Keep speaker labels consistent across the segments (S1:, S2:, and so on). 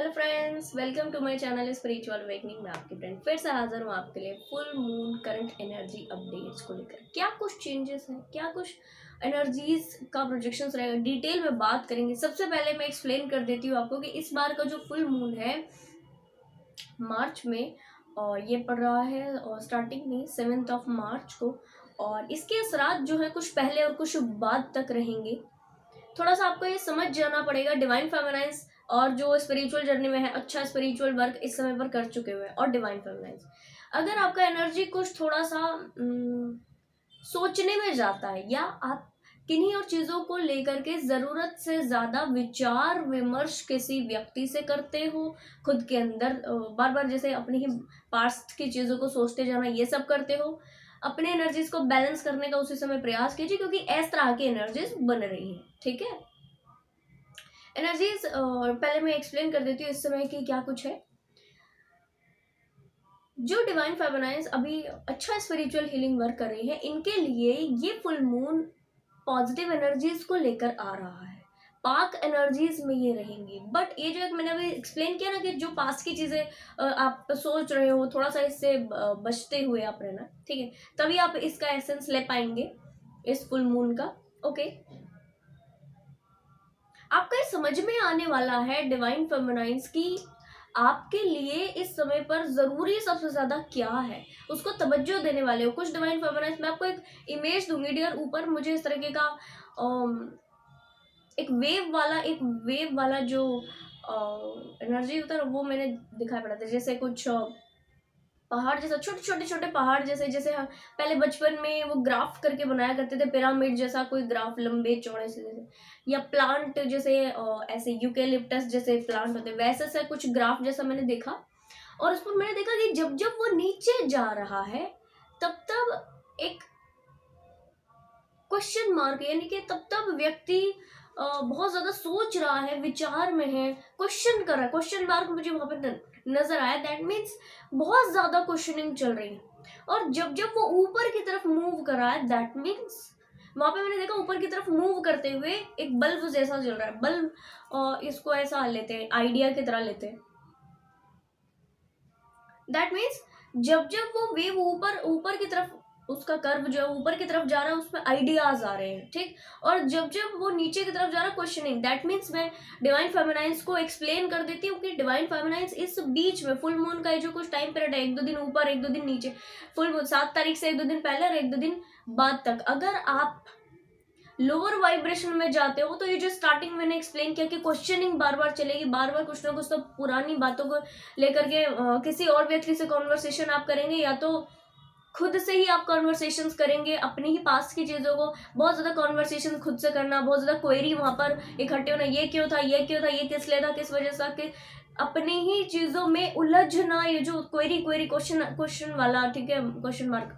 S1: Hello friends, welcome to my channel spiritual awakening में आपकी friend फिर से हाजिर हूँ आपके लिए full moon current energy updates को लेकर। क्या कुछ चेंजेस हैं, क्या कुछ एनर्जीज का प्रोजेक्शंस रहेगा, डिटेल में बात करेंगे। सबसे पहले मैं एक्सप्लेन कर देती हूँ आपको कि इस बार का जो फुल मून है मार्च में, और ये पड़ रहा है और स्टार्टिंग में 7 मार्च को, और इसके असरात जो है कुछ पहले और कुछ बाद तक रहेंगे। थोड़ा सा आपको ये समझ जाना पड़ेगा। डिवाइन फेमिनाइंस और जो स्पिरिचुअल जर्नी में है, अच्छा स्पिरिचुअल वर्क इस समय पर कर चुके हुए हैं, और डिवाइन फेमिनाइंस अगर आपका एनर्जी कुछ थोड़ा सा सोचने में जाता है, या आप किन्हीं और चीजों को लेकर के जरूरत से ज्यादा विचार विमर्श किसी व्यक्ति से करते हो, खुद के अंदर बार बार जैसे अपनी ही पास्ट की चीजों को सोचते जाना, ये सब करते हो, अपने एनर्जीज को बैलेंस करने का उसी समय प्रयास कीजिए, क्योंकि इस तरह की एनर्जीज बन रही है। ठीक है, एनर्जीज पहले मैं एक्सप्लेन कर देती हूँ इस समय की क्या कुछ है। जो डिवाइन फेमिनाइंस अभी अच्छा स्पिरिचुअल हीलिंग वर्क कर रही है, इनके लिए ये फुल मून पॉजिटिव एनर्जीज को लेकर आ रहा है। पाक एनर्जीज में ये रहेंगी, बट ये जो मैंने अभी एक्सप्लेन किया ना कि जो पास की चीजें आप सोच रहे हो, थोड़ा सा इससे बचते हुए आप रहना, ठीक है, तभी आप इसका एसेंस ले पाएंगे इस फुल मून का। ओके, आपका ये समझ में आने वाला है डिवाइन फेमिनाइंस की आपके लिए इस समय पर जरूरी सबसे ज्यादा क्या है, उसको तवज्जो देने वाले हो। कुछ डिवाइन फेमिनाइंस, मैं आपको एक इमेज दूंगी डियर, ऊपर मुझे इस तरीके का एक वेव वाला जो एनर्जी होता है वो मैंने दिखाई पड़ा था, जैसे कुछ पहाड़ जैसा, छोटे छोटे छोटे पहाड़ जैसे, जैसे हम पहले बचपन में वो ग्राफ करके बनाया करते थे, पिरामिड जैसा कोई ग्राफ, लंबे चौड़े से जैसे, या प्लांट जैसे ऐसे यूकेलिप्टस जैसे प्लांट होते, वैसे से कुछ ग्राफ जैसा मैंने देखा। और उस पर मैंने देखा कि जब जब वो नीचे जा रहा है, तब तब एक क्वेश्चन मार्क, यानी कि तब तब व्यक्ति बहुत ज्यादा सोच रहा है, विचार में है, क्वेश्चन कर रहा है। क्वेश्चन मार्क मुझे वहां पर नजर आया, दैट मीन्स बहुत ज्यादा क्वेश्चनिंग चल रही है। और जब जब वो ऊपर की तरफ मूव कर रहा है, दैट मीन्स वहां पे मैंने देखा ऊपर की तरफ मूव करते हुए एक बल्ब जैसा जल रहा है। बल्ब इसको ऐसा लेते हैं, आइडिया की तरह लेते हैं। दैट मीन्स जब जब वो वेव ऊपर ऊपर की तरफ, उसका कर्व जो है ऊपर की तरफ जा रहा है, उसमें आइडियाज आ रहे हैं, ठीक। और जब जब वो नीचे की तरफ जा रहा है, क्वेश्चनिंग। दैट मीन्स मैं डिवाइन फेमिनाइंस को एक्सप्लेन कर देती हूँ कि डिवाइन फेमिनाइंस इस बीच में फुल मून का जो कुछ टाइम पीरियड है, 1-2 दिन ऊपर 1-2 दिन नीचे, फुल मून 7 तारीख से 1-2 दिन पहले और 1-2 दिन बाद तक, अगर आप लोअर वाइब्रेशन में जाते हो, तो ये जो स्टार्टिंग मैंने एक्सप्लेन किया कि क्वेश्चनिंग बार बार चलेगी, बार बार कुछ ना कुछ तो पुरानी बातों को लेकर के किसी और व्यक्ति से कॉन्वर्सेशन आप करेंगे, या तो खुद से ही आप कॉन्वर्सेशंस करेंगे अपनी ही पास्ट की चीजों को। बहुत ज्यादा कॉन्वर्सेशन खुद से करना, बहुत ज्यादा क्वेरी वहां पर इकट्ठे होना, ये क्यों था, ये क्यों था, ये किस लिए था, किस वजह से, कि अपनी ही चीजों में उलझना, ये जो क्वेरी क्वेरी क्वेश्चन क्वेश्चन वाला, ठीक है, क्वेश्चन मार्क,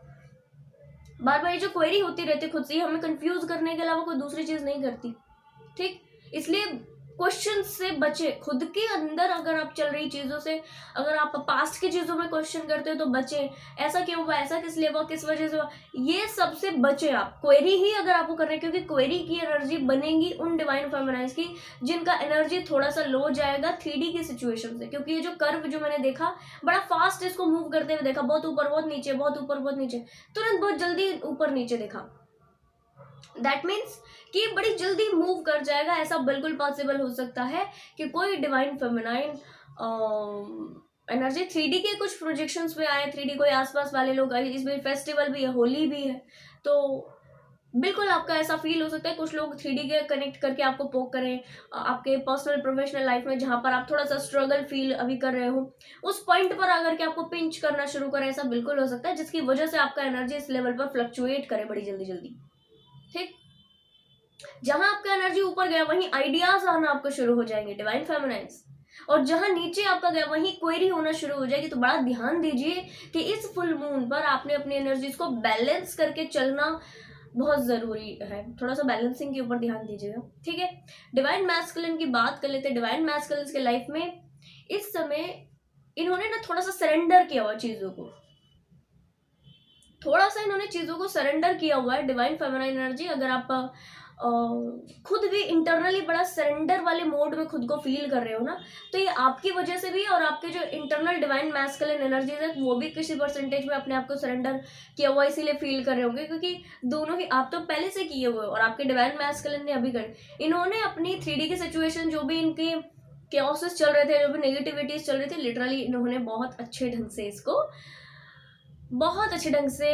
S1: बार बार ये जो क्वेरी होती रहती है खुद से, हमें कंफ्यूज करने के अलावा कोई दूसरी चीज नहीं करती, ठीक। इसलिए क्वेश्चन से बचे, खुद के अंदर अगर आप चल रही चीजों से, अगर आप पास्ट की चीजों में क्वेश्चन करते हो तो बचे, ऐसा क्यों हुआ, ऐसा किस लिए हुआ, किस वजह से हुआ, ये सबसे बचे आप। क्वेरी ही अगर आपको करना है, क्योंकि क्वेरी की एनर्जी बनेगी उन डिवाइन फेमिनाइंस की जिनका एनर्जी थोड़ा सा लो जाएगा 3D की सिचुएशन से। क्योंकि ये जो कर्व जो मैंने देखा, बड़ा फास्ट इसको मूव करते हुए देखा, बहुत ऊपर बहुत नीचे, बहुत ऊपर बहुत नीचे, तुरंत बहुत जल्दी ऊपर नीचे देखा। दैट मीन्स कि बड़ी जल्दी मूव कर जाएगा, ऐसा बिल्कुल पॉसिबल हो सकता है कि कोई डिवाइन फेमिनाइन एनर्जी 3D के कुछ प्रोजेक्शंस में आए, 3D कोई आसपास वाले लोग आए, इसमें फेस्टिवल भी है, होली भी है, तो बिल्कुल आपका ऐसा फील हो सकता है। कुछ लोग 3D के कनेक्ट करके आपको पोक करें आपके पर्सनल प्रोफेशनल लाइफ में, जहां पर आप थोड़ा सा स्ट्रगल फील अभी कर रहे हो, उस पॉइंट पर आकर के आपको पिंच करना शुरू करें, ऐसा बिल्कुल हो सकता है, जिसकी वजह से आपका एनर्जी इस लेवल पर फ्लक्चुएट करे बड़ी जल्दी जल्दी, ठीक। जहां आपका एनर्जी ऊपर गया, वहीं आइडियाज आना आपको शुरू हो जाएंगे, डिवाइन फेमिनाइंस, और जहां नीचे आपका गया, वहीं क्वेरी होना शुरू हो जाएगी। तो बड़ा ध्यान दीजिए कि इस फुल मून पर आपने अपनी एनर्जीज को बैलेंस करके चलना बहुत जरूरी है। थोड़ा सा बैलेंसिंग के ऊपर ध्यान दीजिएगा, ठीक है। डिवाइन मैस्कुलिन की बात कर लेते हैं। डिवाइन मैस्कुलिन के लाइफ में इस समय इन्होंने ना थोड़ा सा सरेंडर किया हुआ चीजों को, थोड़ा सा इन्होंने चीजों को सरेंडर किया हुआ है। डिवाइन फेमिनाइन एनर्जी, अगर आप खुद भी इंटरनली बड़ा सरेंडर वाले मोड में खुद को फील कर रहे हो ना, तो ये आपकी वजह से भी, और आपके जो इंटरनल डिवाइन मैस्कुलिन एनर्जीज है वो भी किसी परसेंटेज में अपने आप को सरेंडर किया हुआ इसीलिए फील कर रहे होंगे, क्योंकि दोनों ही आप तो पहले से किए हुए हो और आपके डिवाइन मैस्कुलिन ने अभी कर, इन्होंने अपनी 3D की सिचुएशन, जो भी इनके केओसेस चल रहे थे, जो भी नेगेटिविटीज चल रही थी, लिटरली इन्होंने बहुत अच्छे ढंग से इसको, बहुत अच्छे ढंग से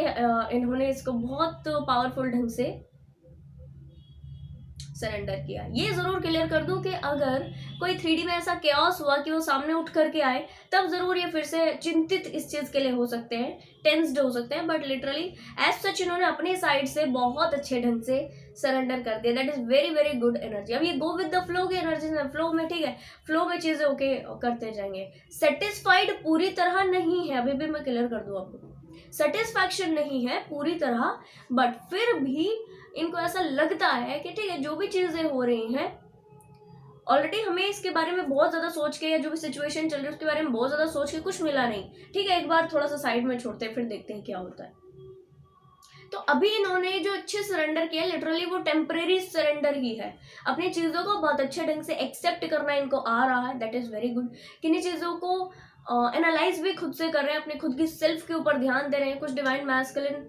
S1: इन्होंने इसको बहुत पावरफुल ढंग से सरेंडर किया। ये जरूर क्लियर कर दूं कि अगर कोई 3D में ऐसा केओस हुआ कि वो सामने उठ करके आए, तब जरूर ये फिर से चिंतित इस चीज के लिए हो सकते हैं, टेंस्ड हो सकते हैं, बट लिटरली एज सच इन्होंने अपनी साइड से बहुत अच्छे ढंग से सरेंडर कर दिया। That is very very good energy. अब ये गो विद द फ्लो की एनर्जी में, फ्लो में, ठीक है, फ्लो में चीजें ओके करते जाएंगे। सेटिस्फाइड पूरी तरह नहीं है, अभी भी मैं क्लियर कर दूं आपको, सेटिस्फैक्शन नहीं है पूरी तरह, बट फिर भी इनको ऐसा लगता है कि ठीक है, जो भी चीजें हो रही हैं ऑलरेडी, हमें इसके बारे में बहुत ज्यादा सोच के, या जो भी सिचुएशन चल रही है उसके बारे में बहुत ज्यादा सोच के कुछ मिला नहीं, ठीक है, एक बार थोड़ा सा साइड में छोड़ते हैं, फिर देखते हैं क्या होता है। तो अभी इन्होंने जो अच्छे सरेंडर किया, लिटरली वो टेम्परेरी सरेंडर ही है। अपनी चीजों को बहुत अच्छे ढंग से एक्सेप्ट करना इनको आ रहा है, दैट इज वेरी गुड। किन्हीं चीजों को एनालाइज भी खुद से कर रहे हैं, अपने खुद की सेल्फ के ऊपर ध्यान दे रहे हैं। कुछ डिवाइन मैस्कुलिन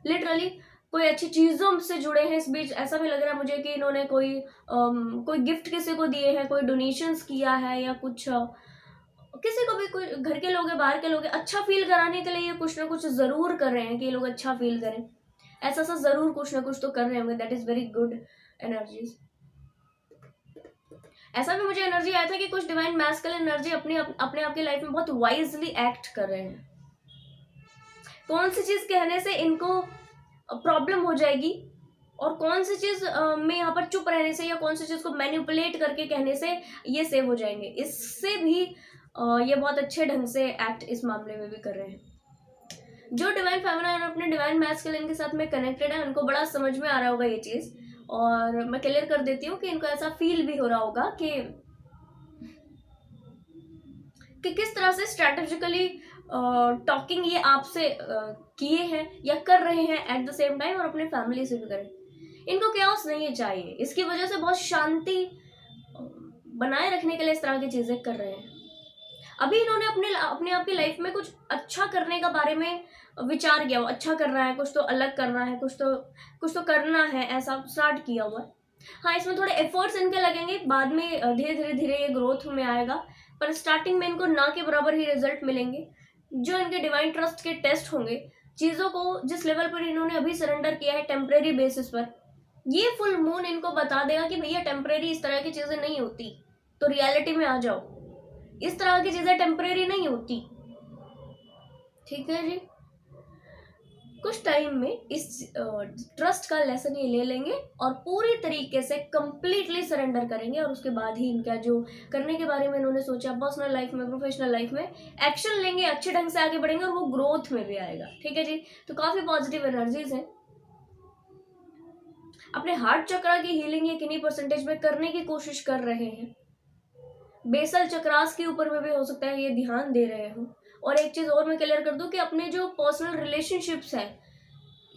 S1: लिटरली कोई अच्छी चीजों से जुड़े हैं इस बीच, ऐसा भी लग रहा है मुझे कि इन्होंने कोई गिफ्ट किसी को दिए हैं, कोई डोनेशंस किया है, या कुछ किसी को भी, कोई घर के लोग हैं, बाहर के लोग हैं, अच्छा फील कराने के लिए ये कुछ ना कुछ जरूर कर रहे हैं कि ये लोग अच्छा फील करें, ऐसा सा जरूर कुछ ना कुछ तो कर रहे होंगे। That is very good energies. ऐसा भी मुझे एनर्जी आया था कि कुछ डिवाइन मैस्कुलिन एनर्जी अपने आप की लाइफ में बहुत वाइजली एक्ट कर रहे हैं। कौन सी चीज कहने से इनको प्रॉब्लम हो जाएगी और कौन सी चीज में यहाँ पर चुप रहने से, या कौन सी चीज को मैनिपुलेट करके कहने से ये सेव हो जाएंगे, इससे भी ये बहुत अच्छे ढंग से एक्ट इस मामले में भी कर रहे हैं। जो डिवाइन फेमिनाइन अपने डिवाइन मैस्कुलिन के साथ में कनेक्टेड है, उनको बड़ा समझ में आ रहा होगा ये चीज, और मैं क्लियर कर देती हूँ कि इनको ऐसा फील भी हो रहा होगा कि किस तरह से स्ट्रैटेजिकली टॉकिंग ये आपसे किए हैं या कर रहे हैं एट द सेम टाइम, और अपने फैमिली से भी करें। इनको केओस नहीं चाहिए, इसकी वजह से बहुत शांति बनाए रखने के लिए इस तरह की चीजें कर रहे हैं। अभी इन्होंने अपने आप की लाइफ में कुछ अच्छा करने का बारे में विचार किया, अच्छा करना है, कुछ तो अलग करना है, कुछ तो करना है, ऐसा स्टार्ट किया हुआ है। हाँ, इसमें थोड़े एफर्ट्स इनके लगेंगे, बाद में धीरे धीरे ये ग्रोथ में आएगा, पर स्टार्टिंग में इनको ना के बराबर ही रिजल्ट मिलेंगे। जो इनके डिवाइन ट्रस्ट के टेस्ट होंगे, चीजों को जिस लेवल पर इन्होंने अभी सरेंडर किया है टेम्परेरी बेसिस पर, ये फुल मून इनको बता देगा कि भैया टेम्परेरी इस तरह की चीजें नहीं होती, तो रियलिटी में आ जाओ, इस तरह की चीजें टेम्परेरी नहीं होती। ठीक है जी, कुछ टाइम में इस ट्रस्ट का लेसन ये ले लेंगे और पूरी तरीके से कंप्लीटली सरेंडर करेंगे, और उसके बाद ही इनका जो करने के बारे में इन्होंने सोचा, पर्सनल लाइफ में, प्रोफेशनल लाइफ में एक्शन लेंगे, अच्छे ढंग से आगे बढ़ेंगे, और वो ग्रोथ में भी आएगा। ठीक है जी, तो काफी पॉजिटिव एनर्जीज हैं। अपने हार्ट चक्रा की हीलिंग ये किन्हीं परसेंटेज में करने की कोशिश कर रहे हैं। बेसल चक्रास के ऊपर में भी हो सकता है ये ध्यान दे रहे हो। और एक चीज और मैं क्लियर कर दूं कि अपने जो पर्सनल रिलेशनशिप्स हैं,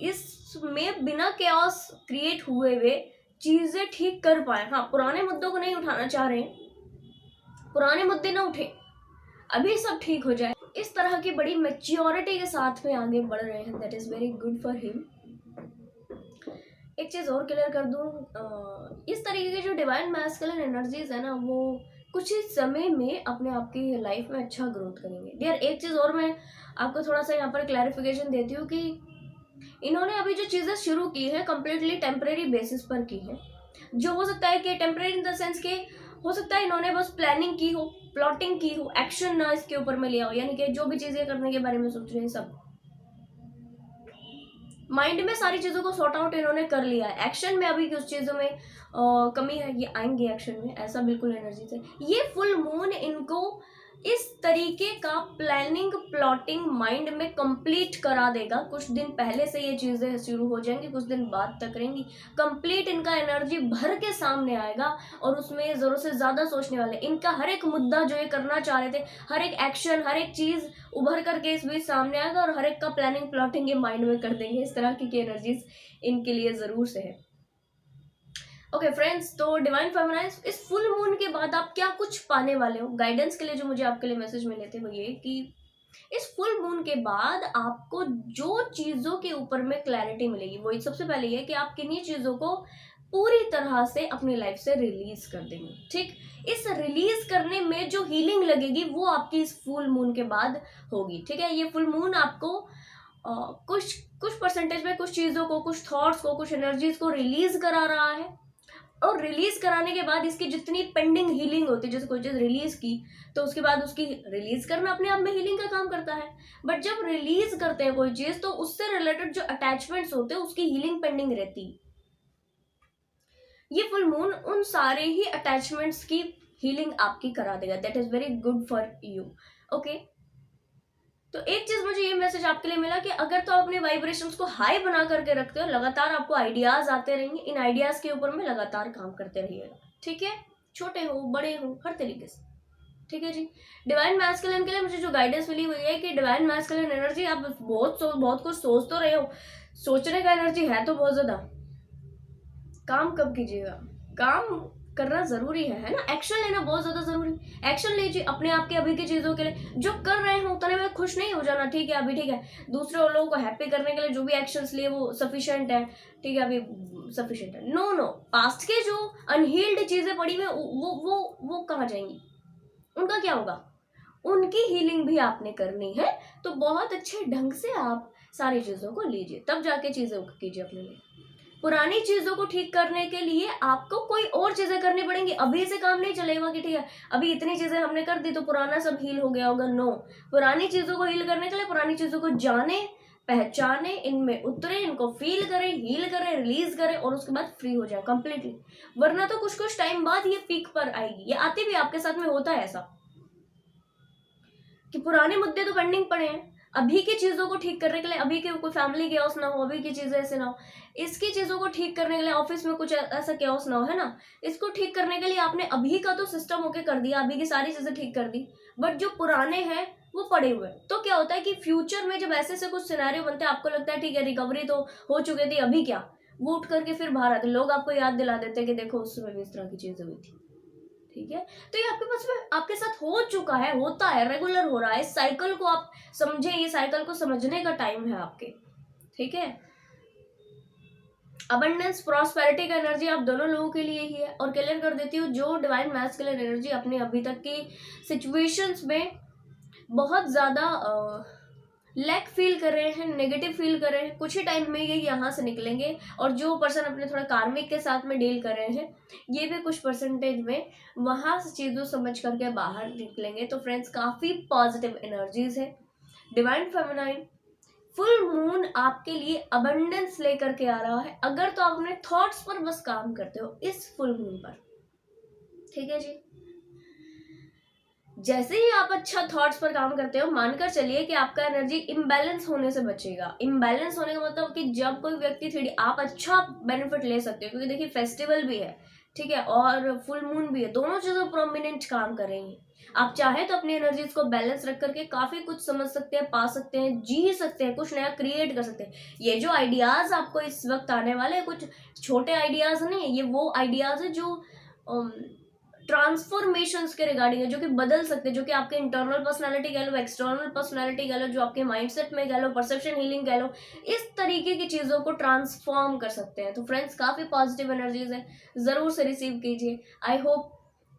S1: इसमें बिना केओस क्रिएट हुए हुए चीजें ठीक कर पाए। हाँ, पुराने मुद्दों को नहीं उठाना चाह रहे हैं, पुराने मुद्दे ना उठे, अभी सब ठीक हो जाए, इस तरह की बड़ी मैच्योरिटी के साथ में आगे बढ़ रहे हैं। That is very good for him. एक चीज और क्लियर कर दूं, इस तरीके की जो डिवाइन मैस्कुलिन एनर्जीज है ना, वो कुछ ही समय में अपने आप की लाइफ में अच्छा ग्रोथ करेंगे। डियर, एक चीज और मैं आपको थोड़ा सा यहाँ पर क्लैरिफिकेशन देती हूँ कि इन्होंने अभी जो चीजें शुरू की है कंप्लीटली टेम्परेरी बेसिस पर की है। जो हो सकता है कि टेम्परेरी इन द सेंस के हो सकता है इन्होंने बस प्लानिंग की हो, प्लॉटिंग की हो, एक्शन ना इसके ऊपर में लिया हो, यानी कि जो भी चीजें करने के बारे में सोच रहे हैं सब माइंड में सारी चीजों को सॉर्ट आउट इन्होंने कर लिया है। एक्शन में अभी कुछ चीजों में कमी है, ये आएंगे एक्शन में, ऐसा बिल्कुल एनर्जी से। ये फुल मून इनको इस तरीके का प्लानिंग प्लॉटिंग माइंड में कंप्लीट करा देगा। कुछ दिन पहले से ये चीजें शुरू हो जाएंगी, कुछ दिन बाद तक रहेंगी, कंप्लीट इनका एनर्जी भर के सामने आएगा, और उसमें जरूरत से ज्यादा सोचने वाले, इनका हर एक मुद्दा जो ये करना चाह रहे थे, हर एक एक्शन, हर एक चीज उभर करके इस बीच सामने आएगा, और हर एक का प्लानिंग प्लॉटिंग ये माइंड में कर देंगे। इस तरह की एनर्जीज इनके लिए जरूर से है। ओके फ्रेंड्स, तो डिवाइन फेमिनाइन इस फुल मून के बाद आप क्या कुछ पाने वाले हो, गाइडेंस के लिए जो मुझे आपके लिए मैसेज मिले थे वो ये कि इस फुल मून के बाद आपको जो चीजों के ऊपर में क्लैरिटी मिलेगी वो सबसे पहले ये कि आप किन्हीं चीजों को पूरी तरह से अपनी लाइफ से रिलीज कर देंगे। ठीक, इस रिलीज करने में जो हीलिंग लगेगी वो आपकी इस फुल मून के बाद होगी। ठीक है, ये फुल मून आपको कुछ कुछ परसेंटेज में कुछ चीजों को, कुछ थॉट्स को, कुछ एनर्जीज को रिलीज करा रहा है, और रिलीज कराने के बाद इसकी जितनी पेंडिंग हीलिंग होती है, जैसे कोई चीज रिलीज की तो उसके बाद उसकी रिलीज करना अपने आप में हीलिंग का काम करता है। बट जब रिलीज करते हैं कोई चीज तो उससे रिलेटेड जो अटैचमेंट्स होते हैं उसकी हीलिंग पेंडिंग रहती है। ये फुल मून उन सारे ही अटैचमेंट्स की हीलिंग आपकी करा देगा। That is very good for you. Okay, तो एक चीज मुझे ये मैसेज आपके लिए मिला कि अगर तो अपने वाइब्रेशंस को हाई बना करके रखते हो, लगातार आपको आइडियाज आते रहेंगे, इन आइडियाज के ऊपर में लगातार काम करते रहिएगा। ठीक है, छोटे हो बड़े हो हर तरीके से। ठीक है जी, डिवाइन मैस्कुलिन के लिए मुझे जो गाइडेंस मिली हुई है कि डिवाइन मैस्कुलिन एनर्जी, आप बहुत कुछ सोच तो रहे हो, सोचने का एनर्जी है तो बहुत ज्यादा, काम कब कीजिएगा, काम करना जरूरी है ना, एक्शन लेना बहुत ज्यादा जरूरी। एक्शन लीजिए अपने आप के अभी की चीजों के लिए, जो कर रहे हैं उतने में खुश नहीं हो जाना। ठीक है, अभी ठीक है, दूसरे लोगों को हैप्पी करने के लिए जो भी एक्शंस लिए वो सफिशिएंट है। ठीक है, अभी सफिशिएंट है, नो नो, पास्ट के जो अनहील्ड चीजें पड़ी हुई वो कहाँ जाएंगी, उनका क्या होगा, उनकी हीलिंग भी आपने करनी है। तो बहुत अच्छे ढंग से आप सारी चीजों को लीजिए, तब जाके चीजें कीजिए अपने लिए। पुरानी चीजों को ठीक करने के लिए आपको कोई और चीजें करनी पड़ेंगी, अभी से काम नहीं चलेगा कि ठीक है अभी इतनी चीजें हमने कर दी तो पुराना सब हील हो गया होगा। नो, पुरानी चीजों को हील करने के लिए पुरानी चीजों को जाने, पहचाने, इनमें उतरे, इनको फील करें, हील करें, रिलीज करें और उसके बाद फ्री हो जाए कंप्लीटली। वरना तो कुछ कुछ टाइम बाद ये पीक पर आएगी। ये आती भी आपके साथ में होता है ऐसा कि पुराने मुद्दे तो पेंडिंग पड़े हैं, अभी की चीजों को ठीक करने के लिए, अभी के कोई फैमिली केओस ना हो, अभी की चीजें ऐसे ना हो, इसकी चीजों को ठीक करने के लिए ऑफिस में कुछ ऐसा केओस ना हो, है ना, इसको ठीक करने के लिए आपने अभी का तो सिस्टम ओके कर दिया, अभी की सारी चीजें ठीक कर दी, बट जो पुराने हैं वो पड़े हुए। तो क्या होता है कि फ्यूचर में जब ऐसे ऐसे कुछ सिनेरियो बनते हैं, आपको लगता है ठीक है रिकवरी तो हो चुकी थी, अभी क्या, वो उठ करके फिर बाहर आते, लोग आपको याद दिला देते हैं कि देखो उस समय भी इस तरह की चीजें हुई थी। ठीक है, तो ये आपके पास में आपके साथ हो चुका है, होता है, रेगुलर हो रहा है। इस साइकिल को आप समझे, ये साइकिल को समझने का टाइम है आपके। ठीक है, अबंडेंस प्रॉस्पेरिटी का एनर्जी आप दोनों लोगों के लिए ही है। और क्लियर कर देती हूँ, जो डिवाइन मैस्कुलिन एनर्जी अपने अभी तक की सिचुएशंस में बहुत ज्यादा लैक फील कर रहे हैं, नेगेटिव फील कर रहे हैं, कुछ ही टाइम में ये यहाँ से निकलेंगे। और जो पर्सन अपने थोड़ा कार्मिक के साथ में डील कर रहे हैं, ये भी कुछ परसेंटेज में वहां से चीज़ों समझ करके बाहर निकलेंगे। तो फ्रेंड्स, काफ़ी पॉजिटिव एनर्जीज है। डिवाइन फेमिनाइन फुल मून आपके लिए अबंडेंस लेकर के आ रहा है, अगर तो आप अपने थॉट्स पर बस काम करते हो इस फुल मून पर। ठीक है जी, जैसे ही आप अच्छा थॉट्स पर काम करते हो, मानकर चलिए कि आपका एनर्जी इम्बैलेंस होने से बचेगा। इम्बैलेंस होने का मतलब कि जब कोई व्यक्ति थोड़ी, आप अच्छा बेनिफिट ले सकते हो, क्योंकि देखिए फेस्टिवल भी है, ठीक है, और फुल मून भी है, दोनों चीजें प्रोमिनेंट काम कर रही हैं। आप चाहे तो अपनी एनर्जीज को बैलेंस रख करके काफी कुछ समझ सकते हैं, पा सकते हैं, जी सकते हैं, कुछ नया क्रिएट कर सकते हैं। ये जो आइडियाज आपको इस वक्त आने वाले हैं, कुछ छोटे आइडियाज नहीं, ये वो आइडियाज है जो ट्रांसफॉर्मेशंस के रिगार्डिंग है, जो कि बदल सकते हैं, जो कि आपके इंटरनल पर्सनालिटी कह लो, एक्सटर्नल पर्सनालिटी कह लो, जो आपके माइंडसेट में कह लो, परसेप्शन हीलिंग कह लो, इस तरीके की चीज़ों को ट्रांसफॉर्म कर सकते हैं। तो फ्रेंड्स, काफ़ी पॉजिटिव एनर्जीज है, ज़रूर से रिसीव कीजिए। आई होप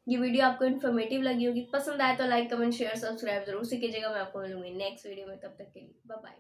S1: ये वीडियो आपको इन्फॉर्मेटिव लगी होगी। पसंद आए तो लाइक, कमेंट, शेयर, सब्सक्राइब जरूर से कीजिएगा। मैं आपको मिलूंगी नेक्स्ट वीडियो में, तब तक के लिए बाय बाय।